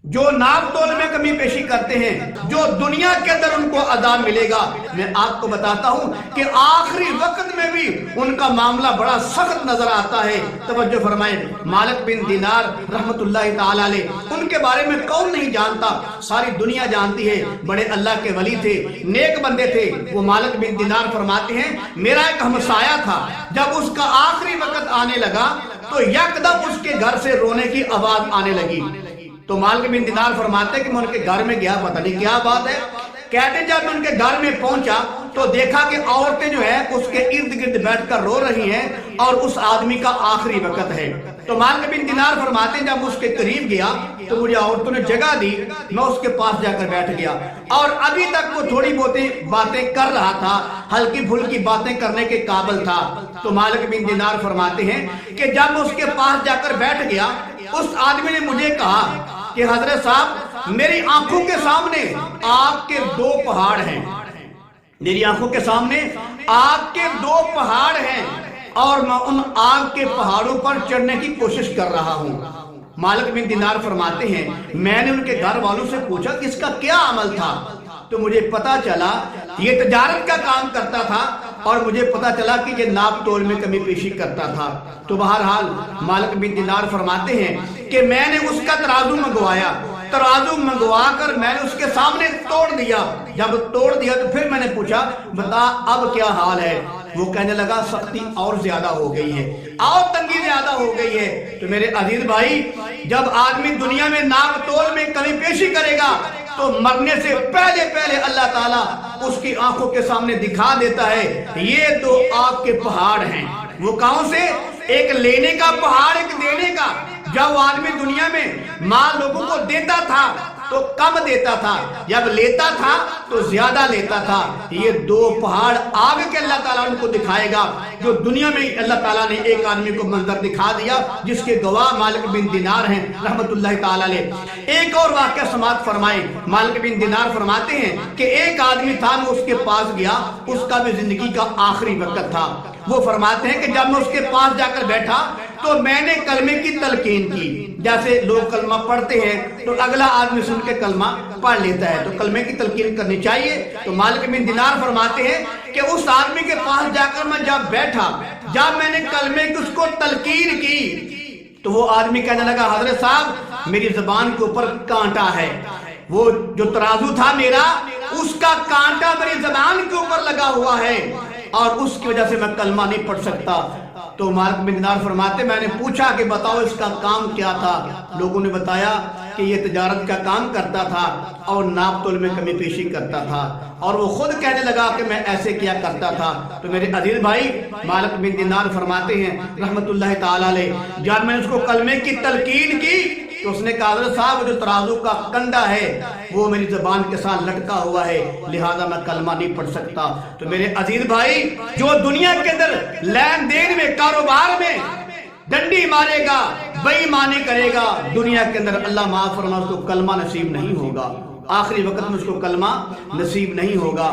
جو ناپ تول میں کمی پیشی کرتے ہیں، جو دنیا کے اندر ان کو عذاب ملے گا، میں آپ کو بتاتا ہوں کہ آخری وقت میں بھی ان کا معاملہ بڑا سخت نظر آتا ہے۔ توجہ فرمائیں، مالک بن دینار رحمت اللہ تعالی علیہ، ان کے بارے میں کون نہیں جانتا، ساری دنیا جانتی ہے، بڑے اللہ کے ولی تھے، نیک بندے تھے۔ وہ مالک بن دینار فرماتے ہیں میرا ایک ہمسایہ تھا، جب اس کا آخری وقت آنے لگا تو یکدم اس کے گھر سے رونے کی آواز آنے لگی۔ تو مالک بن دینار فرماتے ہیں کہ میں ان کے گھر میں گیا، پتہ نہیں کیا بات ہے۔ کہتے ہیں جب میں ان کے گھر میں پہنچا تو دیکھا کہ عورتیں جو ہیں اس کے ارد گرد بیٹھ کر رو رہی ہیں اور اس آدمی کا آخری وقت ہے۔ تو مالک بن دینار فرماتے ہیں جب اس کے قریب گیا تو مجھے عورتوں نے جگہ دی، میں اس کے پاس جا کر بیٹھ گیا، اور ابھی تک وہ تھوڑی بہت باتیں کر رہا تھا، ہلکی پھلکی باتیں کرنے کے قابل تھا۔ تو مالک بن دینار فرماتے ہیں کہ جب میں اس کے پاس جا کر بیٹھ گیا، اس آدمی نے مجھے کہا کہ حضرت صاحب میری آنکھوں کے سامنے آگ کے 2 پہاڑ ہیں، میری آنکھوں کے سامنے آگ کے 2 پہاڑ ہیں، اور میں ان آگ کے پہاڑوں پر چڑھنے کی کوشش کر رہا ہوں۔ مالک بن دینار فرماتے ہیں میں نے ان کے گھر والوں سے پوچھا کہ اس کا کیا عمل تھا، تو مجھے پتا چلا یہ تجارت کا کام کرتا تھا، اور مجھے پتا چلا کہ یہ ناپ تول میں کمی پیشی کرتا تھا۔ تو بہرحال مالک بن دینار فرماتے ہیں کہ میں نے اس کا ترازو منگوایا، ترازو منگوا کر میں نے اس کے سامنے توڑ دیا۔ جب توڑ دیا تو پھر میں نے پوچھا بتا اب کیا حال ہے؟ وہ کہنے لگا سختی اور زیادہ ہو گئی ہے، اور تنگی زیادہ ہو گئی ہے۔ تو میرے عزیز بھائی، جب آدمی دنیا میں ناپ تول میں کمی پیشی کرے گا تو مرنے سے پہلے اللہ تعالیٰ اس کی آنکھوں کے سامنے دکھا دیتا ہے یہ 2 آگ کے پہاڑ ہیں۔ وہ کون سے؟ ایک لینے کا پہاڑ، ایک دینے کا۔ جب آدمی دنیا میں مال لوگوں کو دیتا تھا تو کم دیتا تھا، جب لیتا تھا تو زیادہ لیتا تھا۔ یہ 2 پہاڑ آگ کے اللہ تعالیٰ ان کو دکھائے گا، جو دنیا میں اللہ تعالیٰ نے ایک آدمی کو منظر دکھا دیا جس کے گواہ مالک بن دینار ہیں رحمت اللہ تعالیٰ علیہ۔ ایک اور واقعہ سماعت فرمائے، مالک بن دینار فرماتے ہیں کہ ایک آدمی تھا، میں اس کے پاس گیا، اس کا بھی زندگی کا آخری وقت تھا۔ وہ فرماتے ہیں کہ جب میں اس کے پاس جا کر بیٹھا تو میں نے کلمے کی تلقین کی۔ جیسے لوگ کلمہ پڑھتے ہیں تو اگلا آدمی سن کے کلمہ پڑھ لیتا ہے، تو کلمے کی تلقین کرنی چاہیے۔ تو مالک بن دینار فرماتے ہیں کہ اس آدمی کے پاس جا کر میں جب بیٹھا، جب میں نے کلمے کی اس کو تلقین کی تو وہ آدمی کہنے لگا حضرت صاحب میری زبان کے اوپر کانٹا ہے، وہ جو ترازو تھا میرا اس کا کانٹا میری زبان کے اوپر لگا ہوا ہے، اور اس کی وجہ سے میں کلمہ نہیں پڑھ سکتا۔ تو مالک بن دینار فرماتے میں نے پوچھا کہ بتاؤ اس کا کام کیا تھا؟ لوگوں نے بتایا کہ یہ تجارت کا کام کرتا تھا اور ناپ تول میں کمی پیشی کرتا تھا، اور وہ خود کہنے لگا کہ میں ایسے کیا کرتا تھا۔ تو میرے عزیز بھائی، مالک بن دینار فرماتے ہیں رحمت اللہ تعالیٰ علیہ، جب میں نے اس کو کلمے کی تلقین کی تو اس نے کہا حضرت صاحب جو ترازو کا کنڈا ہے وہ میری زبان کے ساتھ لٹکا ہوا ہے، لہذا میں کلمہ نہیں پڑھ سکتا۔ تو میرے عزیز بھائی، جو دنیا کے اندر لین دین میں، کاروبار میں ڈنڈی مارے گا، بے ایمانی کرے گا، دنیا کے اندر اللہ معاف فرما اس کو کلمہ نصیب نہیں ہوگا، آخری وقت میں اس کو کلمہ نصیب نہیں ہوگا۔